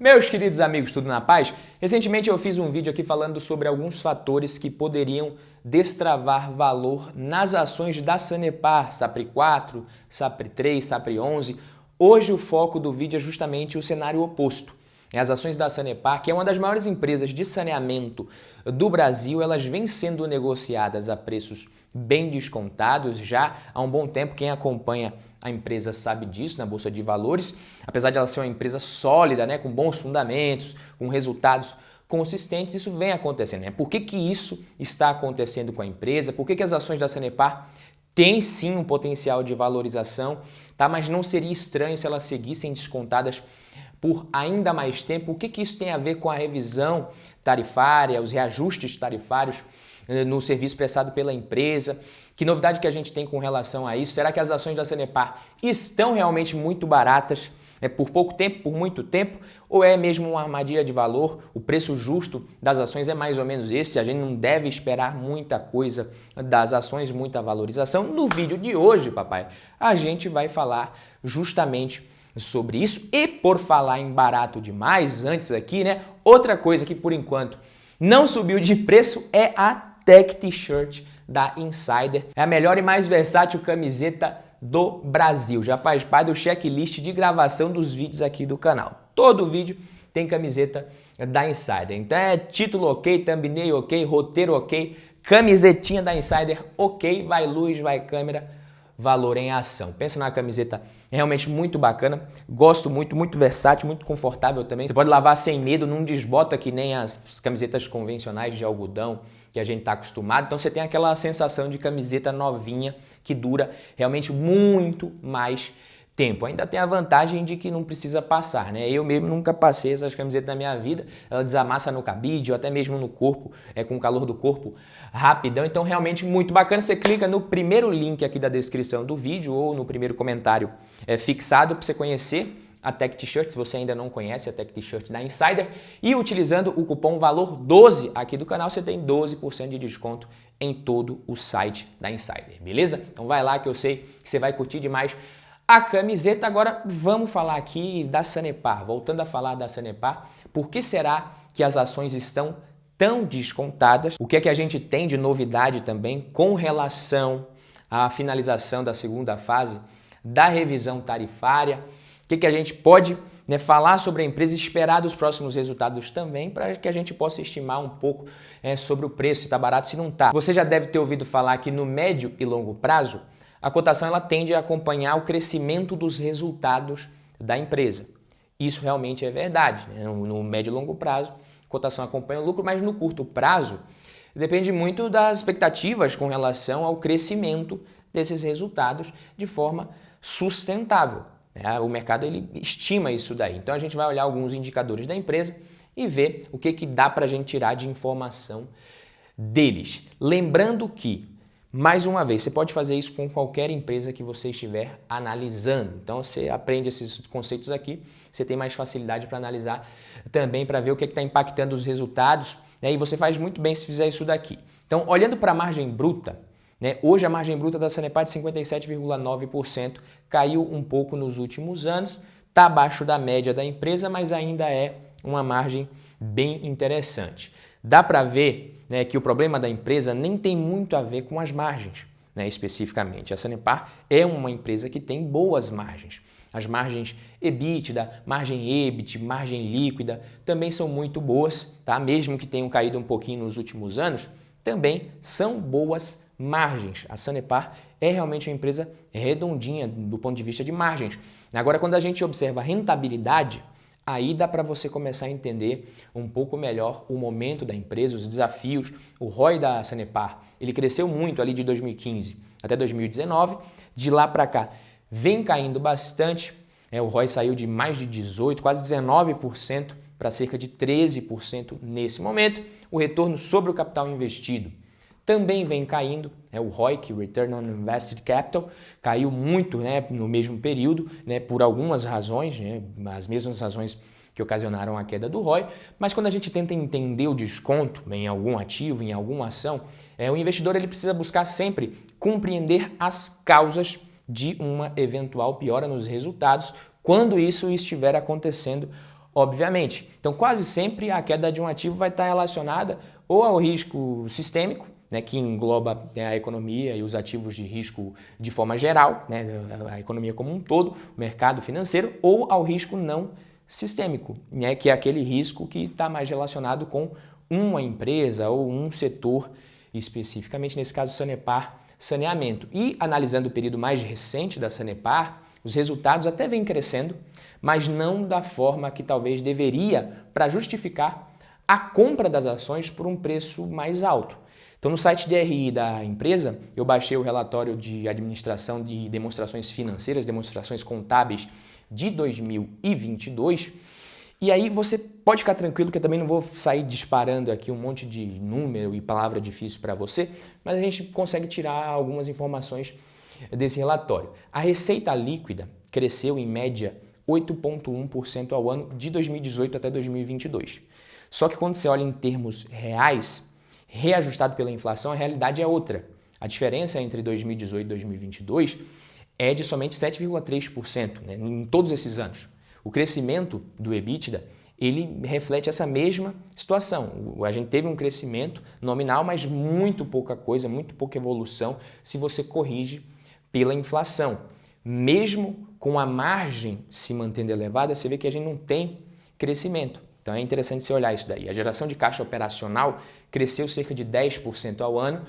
Meus queridos amigos, tudo na paz? Recentemente eu fiz um vídeo aqui falando sobre alguns fatores que poderiam destravar valor nas ações da Sanepar, SAPRE 4, SAPRE 3, SAPRE 11. Hoje o foco do vídeo é justamente o cenário oposto. As ações da Sanepar, que é uma das maiores empresas de saneamento do Brasil, elas vêm sendo negociadas a preços bem descontados já há um bom tempo. Quem acompanha a empresa sabe disso na Bolsa de Valores, apesar de ela ser uma empresa sólida, né, com bons fundamentos, com resultados consistentes, isso vem acontecendo. Por que isso está acontecendo com a empresa? Por que as ações da Sanepar têm sim um potencial de valorização, tá? Mas não seria estranho se elas seguissem descontadas por ainda mais tempo. O que isso tem a ver com a revisão tarifária, os reajustes tarifários no serviço prestado pela empresa? Que novidade que a gente tem com relação a isso? Será que as ações da Sanepar estão realmente muito baratas? Por pouco tempo, por muito tempo? Ou é mesmo uma armadilha de valor? O preço justo das ações é mais ou menos esse? A gente não deve esperar muita coisa das ações, muita valorização. No vídeo de hoje, papai, a gente vai falar justamente sobre isso. E por falar em barato demais, antes aqui, né? Outra coisa que por enquanto não subiu de preço é a Tech T-Shirt da Insider. É a melhor e mais versátil camiseta do Brasil. Já faz parte do checklist de gravação dos vídeos aqui do canal. Todo vídeo tem camiseta da Insider. Então é título ok, thumbnail ok, roteiro ok, camisetinha da Insider ok, vai luz, vai câmera, valor em ação. Pensa numa camiseta realmente muito bacana, gosto muito, muito versátil, muito confortável também. Você pode lavar sem medo, não desbota que nem as camisetas convencionais de algodão que a gente está acostumado. Então você tem aquela sensação de camiseta novinha que dura realmente muito mais tempo. Ainda tem a vantagem de que não precisa passar, né? Eu mesmo nunca passei essas camisetas na minha vida, ela desamassa no cabide ou até mesmo no corpo, com o calor do corpo rapidão. Então realmente muito bacana. Você clica no primeiro link aqui da descrição do vídeo ou no primeiro comentário fixado para você conhecer a Tech T-Shirt, se você ainda não conhece a Tech T-Shirt da Insider, e utilizando o cupom VALOR12 aqui do canal, você tem 12% de desconto em todo o site da Insider, beleza? Então vai lá que eu sei que você vai curtir demais a camiseta. Agora vamos falar aqui da Sanepar. Voltando a falar da Sanepar, por que será que as ações estão tão descontadas? O que é que a gente tem de novidade também com relação à finalização da segunda fase da revisão tarifária? O que a gente pode falar sobre a empresa e esperar dos próximos resultados também, para que a gente possa estimar um pouco sobre o preço, se está barato, se não está. Você já deve ter ouvido falar que no médio e longo prazo, a cotação ela tende a acompanhar o crescimento dos resultados da empresa. Isso realmente é verdade, né? No médio e longo prazo, a cotação acompanha o lucro, mas no curto prazo, depende muito das expectativas com relação ao crescimento desses resultados de forma sustentável. O mercado ele estima isso daí. Então a gente vai olhar alguns indicadores da empresa e ver o que dá para a gente tirar de informação deles. Lembrando que, mais uma vez, você pode fazer isso com qualquer empresa que você estiver analisando. Então você aprende esses conceitos aqui, você tem mais facilidade para analisar também, para ver o que está impactando os resultados, e você faz muito bem se fizer isso daqui. Então, olhando para a margem bruta, hoje a margem bruta da Sanepar é de 57,9%, caiu um pouco nos últimos anos, está abaixo da média da empresa, mas ainda é uma margem bem interessante. Dá para ver que o problema da empresa nem tem muito a ver com as margens, especificamente. A Sanepar é uma empresa que tem boas margens. As margens EBITDA, margem EBIT, margem líquida também são muito boas, tá? Mesmo que tenham caído um pouquinho nos últimos anos, também são boas margens. A Sanepar é realmente uma empresa redondinha do ponto de vista de margens. Agora, quando a gente observa a rentabilidade, aí dá para você começar a entender um pouco melhor o momento da empresa, os desafios. O ROI da Sanepar, ele cresceu muito ali de 2015 até 2019. De lá para cá, vem caindo bastante. O ROI saiu de mais de 18%, quase 19% para cerca de 13% nesse momento. O retorno sobre o capital investido também vem caindo, o ROIC, Return on Invested Capital, caiu muito no mesmo período, por algumas razões, as mesmas razões que ocasionaram a queda do ROI, mas quando a gente tenta entender o desconto em algum ativo, em alguma ação, o investidor ele precisa buscar sempre compreender as causas de uma eventual piora nos resultados quando isso estiver acontecendo obviamente. Então, quase sempre a queda de um ativo vai estar relacionada ou ao risco sistêmico, né, que engloba, né, a economia e os ativos de risco de forma geral, né, a economia como um todo, o mercado financeiro, ou ao risco não sistêmico, né, que é aquele risco que está mais relacionado com uma empresa ou um setor, especificamente nesse caso Sanepar, saneamento. E analisando o período mais recente da Sanepar, os resultados até vêm crescendo, mas não da forma que talvez deveria para justificar a compra das ações por um preço mais alto. Então, no site de RI da empresa, eu baixei o relatório de administração de demonstrações financeiras, demonstrações contábeis de 2022, e aí você pode ficar tranquilo que eu também não vou sair disparando aqui um monte de número e palavra difícil para você, mas a gente consegue tirar algumas informações desse relatório. A receita líquida cresceu em média 8,1% ao ano de 2018 até 2022. Só que quando você olha em termos reais, reajustado pela inflação, a realidade é outra. A diferença entre 2018 e 2022 é de somente 7,3%, né, em todos esses anos. O crescimento do EBITDA, ele reflete essa mesma situação. A gente teve um crescimento nominal, mas muito pouca coisa, muito pouca evolução se você corrige pela inflação. Mesmo com a margem se mantendo elevada, você vê que a gente não tem crescimento. Então é interessante você olhar isso daí. A geração de caixa operacional cresceu cerca de 10% ao ano,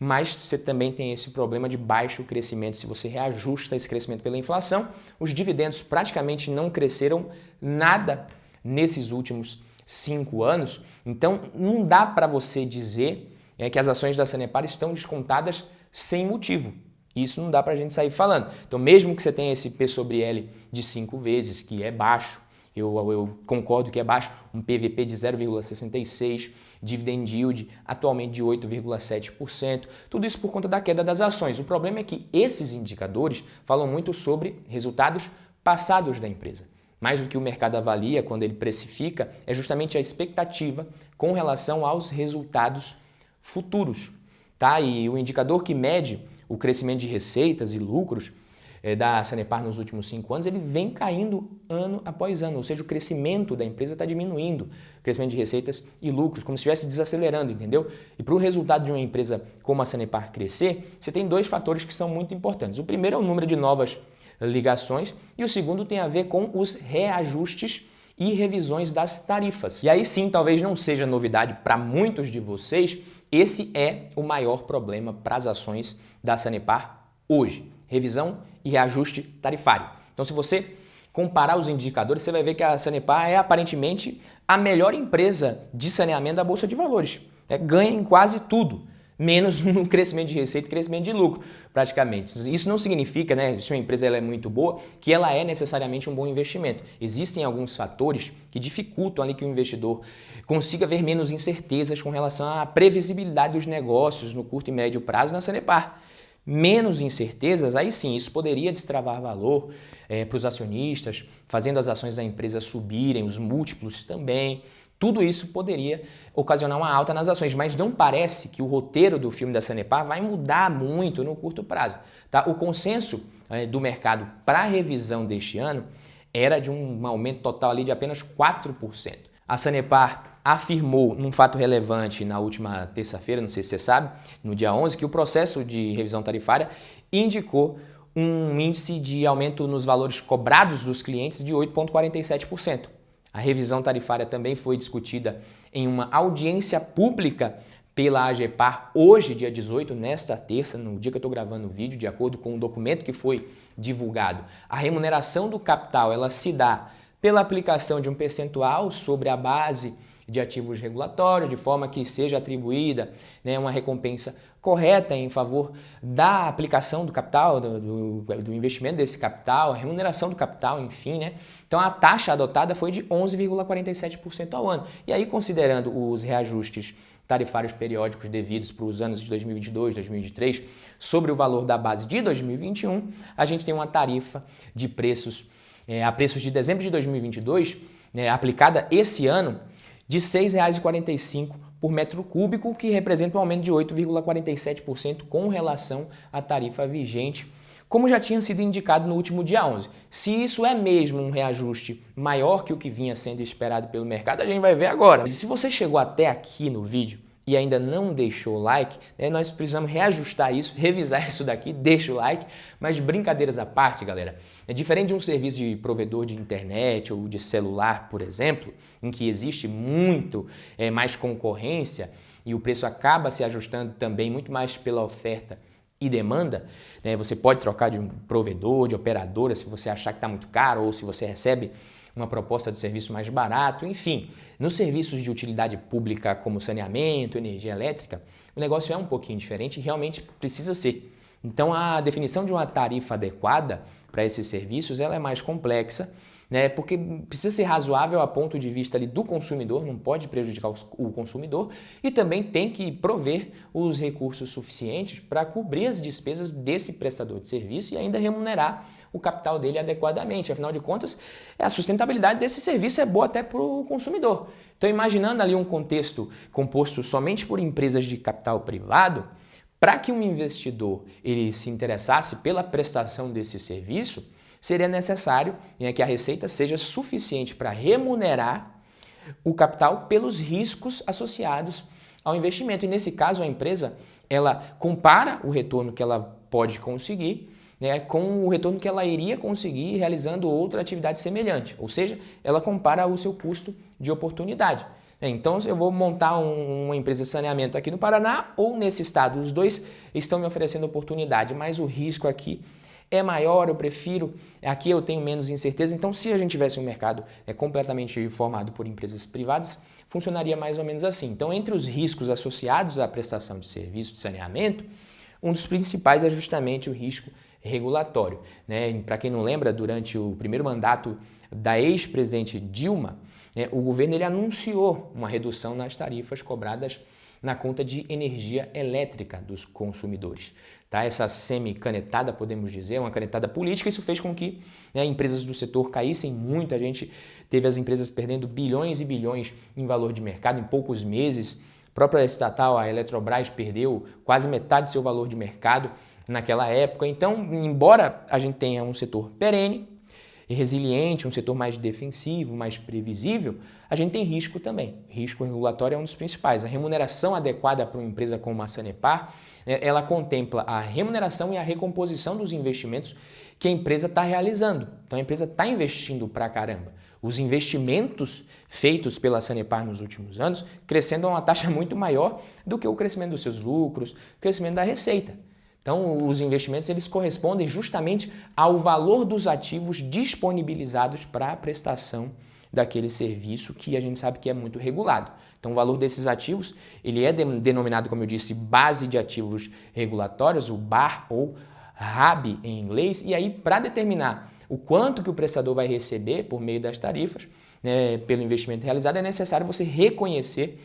mas você também tem esse problema de baixo crescimento. Se você reajusta esse crescimento pela inflação, os dividendos praticamente não cresceram nada nesses últimos 5 anos. Então não dá para você dizer que as ações da Sanepar estão descontadas sem motivo. Isso não dá para a gente sair falando. Então mesmo que você tenha esse P sobre L de 5 vezes, que é baixo, eu concordo que é baixo, um PVP de 0,66%, dividend yield atualmente de 8,7%, tudo isso por conta da queda das ações. O problema é que esses indicadores falam muito sobre resultados passados da empresa. Mais do que o mercado avalia quando ele precifica, é justamente a expectativa com relação aos resultados futuros. Tá? E o indicador que mede o crescimento de receitas e lucros da Sanepar nos últimos 5 anos, ele vem caindo ano após ano, ou seja, o crescimento da empresa está diminuindo, o crescimento de receitas e lucros, como se estivesse desacelerando, entendeu? E para o resultado de uma empresa como a Sanepar crescer, você tem 2 fatores que são muito importantes. O primeiro é o número de novas ligações e o segundo tem a ver com os reajustes e revisões das tarifas. E aí sim, talvez não seja novidade para muitos de vocês, esse é o maior problema para as ações da Sanepar hoje. Revisão e reajuste tarifário. Então, se você comparar os indicadores, você vai ver que a Sanepar é aparentemente a melhor empresa de saneamento da Bolsa de Valores. Ganha em quase tudo, menos no crescimento de receita e crescimento de lucro, praticamente. Isso não significa, né, se uma empresa ela é muito boa, que ela é necessariamente um bom investimento. Existem alguns fatores que dificultam ali que o investidor consiga ver menos incertezas com relação à previsibilidade dos negócios no curto e médio prazo na Sanepar. Menos incertezas, aí sim, isso poderia destravar valor para os acionistas, fazendo as ações da empresa subirem, os múltiplos também. Tudo isso poderia ocasionar uma alta nas ações, mas não parece que o roteiro do filme da Sanepar vai mudar muito no curto prazo. Tá? O consenso do mercado para a revisão deste ano era de um aumento total ali de apenas 4%. A Sanepar afirmou num fato relevante na última terça-feira, não sei se você sabe, no dia 11, que o processo de revisão tarifária indicou um índice de aumento nos valores cobrados dos clientes de 8,47%. A revisão tarifária também foi discutida em uma audiência pública pela AGEPAR hoje, dia 18, nesta terça, no dia que eu estou gravando o vídeo, de acordo com o documento que foi divulgado. A remuneração do capital ela se dá pela aplicação de um percentual sobre a base de ativos regulatórios, de forma que seja atribuída, né, uma recompensa correta em favor da aplicação do capital, do investimento desse capital, a remuneração do capital, enfim, né? Então a taxa adotada foi de 11,47% ao ano. E aí, considerando os reajustes tarifários periódicos devidos para os anos de 2022, 2023, sobre o valor da base de 2021, a gente tem uma tarifa de preços, a preços de dezembro de 2022, aplicada esse ano, de R$ 6,45 por metro cúbico, que representa um aumento de 8,47% com relação à tarifa vigente como já tinha sido indicado no último dia 11. Se isso é mesmo um reajuste maior que o que vinha sendo esperado pelo mercado, a gente vai ver agora. Mas se você chegou até aqui no vídeo e ainda não deixou o like, nós precisamos reajustar isso, revisar isso daqui, deixa o like. Mas brincadeiras à parte, galera, é diferente de um serviço de provedor de internet ou de celular, por exemplo, em que existe muito mais concorrência e o preço acaba se ajustando também muito mais pela oferta e demanda, né? Você pode trocar de um provedor, de operadora, se você achar que está muito caro ou se você recebe uma proposta de serviço mais barato, enfim. Nos serviços de utilidade pública como saneamento, energia elétrica, o negócio é um pouquinho diferente e realmente precisa ser. Então a definição de uma tarifa adequada para esses serviços ela é mais complexa, né? Porque precisa ser razoável a ponto de vista ali do consumidor, não pode prejudicar o consumidor e também tem que prover os recursos suficientes para cobrir as despesas desse prestador de serviço e ainda remunerar o capital dele adequadamente. Afinal de contas, a sustentabilidade desse serviço é boa até para o consumidor. Então, imaginando ali um contexto composto somente por empresas de capital privado, para que um investidor ele se interessasse pela prestação desse serviço, seria necessário que a receita seja suficiente para remunerar o capital pelos riscos associados ao investimento. E nesse caso, a empresa ela compara o retorno que ela pode conseguir, né, com o retorno que ela iria conseguir realizando outra atividade semelhante. Ou seja, ela compara o seu custo de oportunidade. Então, eu vou montar uma empresa de saneamento aqui no Paraná ou nesse estado. Os dois estão me oferecendo oportunidade, mas o risco aqui é maior, eu prefiro, aqui eu tenho menos incerteza. Então, se a gente tivesse um mercado completamente formado por empresas privadas, funcionaria mais ou menos assim. Então, entre os riscos associados à prestação de serviço de saneamento, um dos principais é justamente o risco regulatório, né? Para quem não lembra, durante o primeiro mandato da ex-presidente Dilma, o governo ele anunciou uma redução nas tarifas cobradas na conta de energia elétrica dos consumidores. Tá? Essa semi-canetada, podemos dizer, uma canetada política, isso fez com que empresas do setor caíssem muito. A gente teve as empresas perdendo bilhões e bilhões em valor de mercado em poucos meses. A própria estatal, a Eletrobras, perdeu quase metade do seu valor de mercado naquela época. Então, embora a gente tenha um setor perene e resiliente, um setor mais defensivo, mais previsível, a gente tem risco também. Risco regulatório é um dos principais. A remuneração adequada para uma empresa como a Sanepar, ela contempla a remuneração e a recomposição dos investimentos que a empresa está realizando. Então a empresa está investindo pra caramba. Os investimentos feitos pela Sanepar nos últimos anos crescendo a uma taxa muito maior do que o crescimento dos seus lucros, crescimento da receita. Então, os investimentos eles correspondem justamente ao valor dos ativos disponibilizados para a prestação daquele serviço que a gente sabe que é muito regulado. Então, o valor desses ativos ele é denominado, como eu disse, base de ativos regulatórios, o BAR ou RAB em inglês, e aí para determinar o quanto que o prestador vai receber por meio das tarifas, pelo investimento realizado, é necessário você reconhecer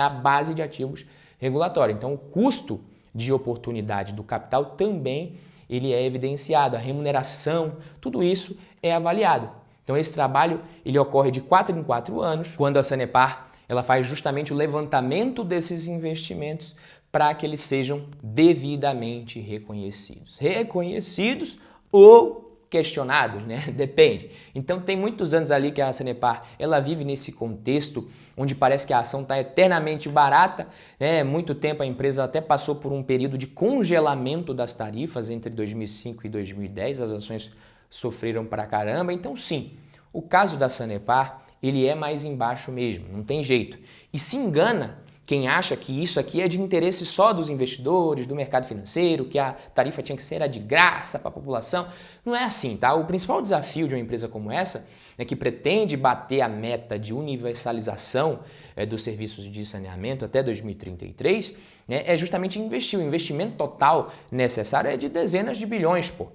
a base de ativos regulatória. Então, o custo de oportunidade do capital também ele é evidenciado, a remuneração, tudo isso é avaliado. Então esse trabalho ele ocorre de 4 em 4 anos, quando a Sanepar ela faz justamente o levantamento desses investimentos para que eles sejam devidamente reconhecidos. Reconhecidos ou questionados, né? Depende. Então tem muitos anos ali que a Sanepar ela vive nesse contexto onde parece que a ação está eternamente barata, né? Muito tempo a empresa até passou por um período de congelamento das tarifas entre 2005 e 2010, as ações sofreram pra caramba. Então sim, o caso da Sanepar ele é mais embaixo mesmo, não tem jeito. E se engana quem acha que isso aqui é de interesse só dos investidores, do mercado financeiro, que a tarifa tinha que ser de graça para a população. Não é assim, tá? O principal desafio de uma empresa como essa, que pretende bater a meta de universalização dos serviços de saneamento até 2033, é justamente investir. O investimento total necessário é de dezenas de bilhões, pô.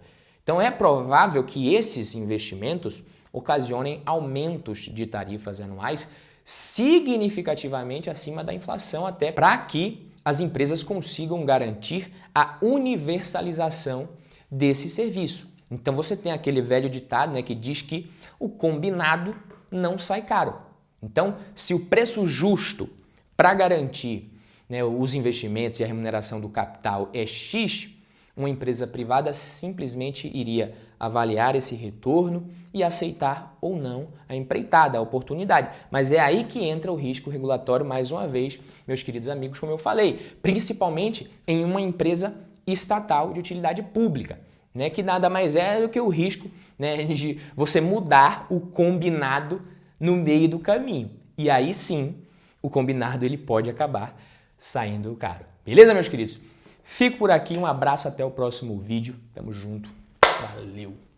Então é provável que esses investimentos ocasionem aumentos de tarifas anuais significativamente acima da inflação, até para que as empresas consigam garantir a universalização desse serviço. Então você tem aquele velho ditado, que diz que o combinado não sai caro. Então, se o preço justo para garantir os investimentos e a remuneração do capital é X, Uma empresa privada simplesmente iria avaliar esse retorno e aceitar ou não a empreitada, a oportunidade. Mas é aí que entra o risco regulatório, mais uma vez, meus queridos amigos, como eu falei, principalmente em uma empresa estatal de utilidade pública, né, que nada mais é do que o risco, né, de você mudar o combinado no meio do caminho. E aí sim, o combinado ele pode acabar saindo caro. Beleza, meus queridos? Fico por aqui, um abraço, até o próximo vídeo. Tamo junto. Valeu!